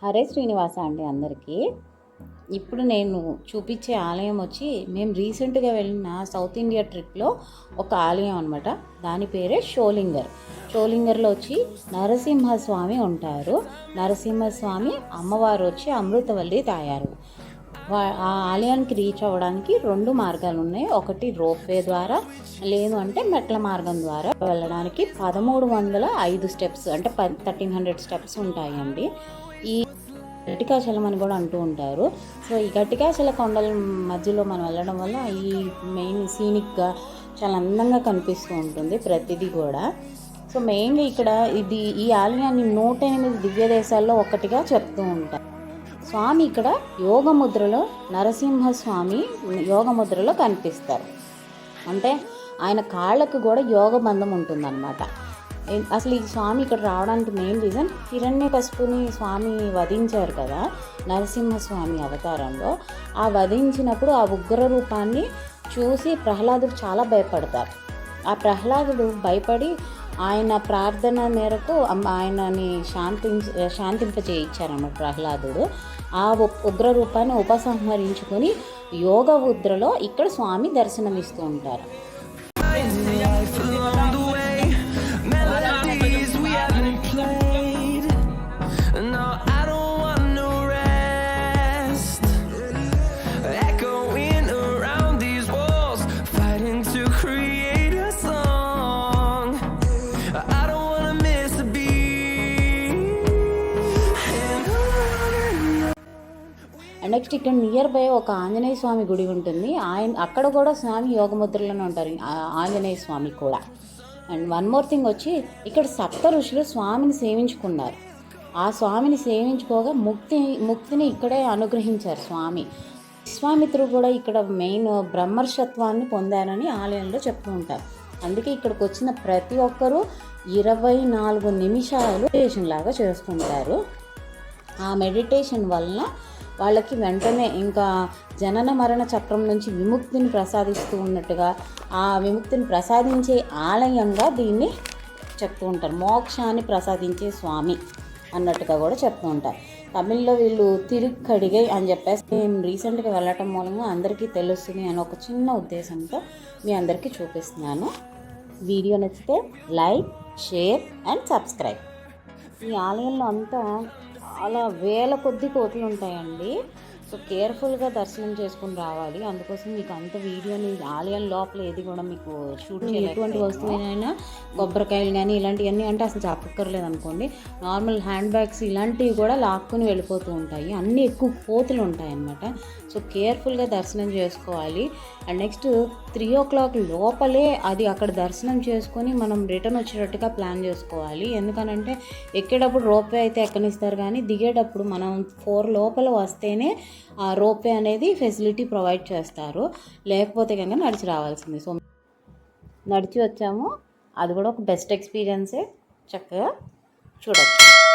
హరే శ్రీనివాస అండి అందరికీ. ఇప్పుడు నేను చూపించే ఆలయం వచ్చి మేము రీసెంట్గా వెళ్ళిన సౌత్ ఇండియా ట్రిప్లో ఒక ఆలయం అనమాట. దాని పేరే షోలింగర్. షోలింగర్లో వచ్చి నరసింహస్వామి ఉంటారు. నరసింహస్వామి అమ్మవారు వచ్చి అమృతవల్లి తాయారు. ఆ ఆలయానికి రీచ్ అవ్వడానికి 2 మార్గాలు ఉన్నాయి. ఒకటి రోప్వే ద్వారా, లేదు అంటే మెట్ల మార్గం ద్వారా వెళ్ళడానికి 1305 స్టెప్స్ అంటే 1300 స్టెప్స్ ఉంటాయండి. ఈ గట్టికాచలం అని కూడా అంటూ ఉంటారు. సో ఈ గట్టికాచల కొండల మధ్యలో మనం వెళ్ళడం వల్ల ఈ మెయిన్ సీనిక్గా చాలా అందంగా కనిపిస్తూ ఉంటుంది ప్రతిదీ కూడా. సో మెయిన్గా ఇక్కడ ఈ ఆలయాన్ని 108 దివ్య దేశాల్లో ఒకటిగా చెప్తూ ఉంటారు. స్వామి ఇక్కడ యోగముద్రలో, నరసింహస్వామి యోగముద్రలో కనిపిస్తారు. అంటే ఆయన కాళ్ళకు కూడా యోగబంధం ఉంటుందన్నమాట. అసలు ఈ స్వామి ఇక్కడ రావడానికి మెయిన్ రీజన్, హిరణ్యకశిపుని స్వామి వధించారు కదా నరసింహస్వామి అవతారంలో. ఆ వధించినప్పుడు ఆ ఉగ్ర రూపాన్ని చూసి ప్రహ్లాదుడు చాలా భయపడతారు. ఆ ప్రహ్లాదుడు భయపడి ఆయన ప్రార్థన మేరకు ఆయనని శాంతింపజేయించారన్నమాట ప్రహ్లాదుడు. ఆ ఉగ్ర రూపాన్ని ఉపసంహరించుకొని యోగ ముద్రలో ఇక్కడ స్వామి దర్శనమిస్తూ ఉంటారు. నెక్స్ట్ ఇక్కడ నియర్ బై ఒక ఆంజనేయ స్వామి గుడి ఉంటుంది. అక్కడ కూడా స్వామి యోగముద్రలోనే ఉంటారు, ఆంజనేయ స్వామి కూడా. అండ్ వన్ మోర్ థింగ్ వచ్చి, ఇక్కడ 7 ఋషులు స్వామిని సేవించుకున్నారు. ఆ స్వామిని సేవించుకోగా ముక్తిని ఇక్కడే అనుగ్రహించారు స్వామి. విశ్వామిత్రుడు కూడా ఇక్కడ మెయిన్ బ్రహ్మర్షత్వాన్ని పొందారని ఆలయంలో చెప్తూ ఉంటారు. అందుకే ఇక్కడికి వచ్చిన ప్రతి ఒక్కరూ 24 నిమిషాలు మెడిటేషన్ లాగా చేసుకుంటారు. ఆ మెడిటేషన్ వలన వాళ్ళకి వెంటనే ఇంకా జనన మరణ చక్రం నుంచి విముక్తిని ప్రసాదిస్తూ ఉన్నట్టుగా, ఆ విముక్తిని ప్రసాదించే ఆలయంగా దీన్ని చెప్తూ ఉంటారు. మోక్షాన్ని ప్రసాదించే స్వామి అన్నట్టుగా కూడా చెప్తూ ఉంటారు. తమిళ్లో వీళ్ళు తిరుక్కడిగై అని చెప్పేసి నేను రీసెంట్గా వెళ్ళటం మూలంగా అందరికీ తెలుస్తుంది అని ఒక చిన్న ఉద్దేశంతో మీ అందరికీ చూపిస్తున్నాను. వీడియో నచ్చితే లైక్, షేర్ అండ్ సబ్స్క్రైబ్. ఈ ఆలయంలో అంతా చాలా వేల కొద్ది కోట్లు ఉంటాయండి. సో కేర్ఫుల్గా దర్శనం చేసుకుని రావాలి. అందుకోసం మీకు అంత వీడియోని ఆలయం లోపల ఏది కూడా మీకు షూట్ చేయాలి. ఎటువంటి వస్తువులైనా కొబ్బరికాయలు కానీ ఇలాంటివన్నీ అంటే అసలు చెప్పక్కర్లేదు అనుకోండి. నార్మల్ హ్యాండ్ బ్యాగ్స్ ఇలాంటివి కూడా లాక్కుని వెళ్ళిపోతూ ఉంటాయి. అన్నీ ఎక్కువ కోతులు ఉంటాయి అన్నమాట. సో కేర్ఫుల్గా దర్శనం చేసుకోవాలి. అండ్ నెక్స్ట్ 3 o'clock లోపలే అది అక్కడ దర్శనం చేసుకొని మనం రిటర్న్ వచ్చేటట్టుగా ప్లాన్ చేసుకోవాలి. ఎందుకనంటే ఎక్కేటప్పుడు రోప్వే అయితే ఎక్కనిస్తారు, కానీ దిగేటప్పుడు మనం 4 లోపల వస్తేనే ఆ రోప్వే అనేది ఫెసిలిటీ ప్రొవైడ్ చేస్తారు. లేకపోతే కనుక నడిచి రావాల్సింది. సో నడిచి వచ్చాము, అది కూడా ఒక బెస్ట్ ఎక్స్పీరియన్సే. చక్కగా చూడొచ్చు.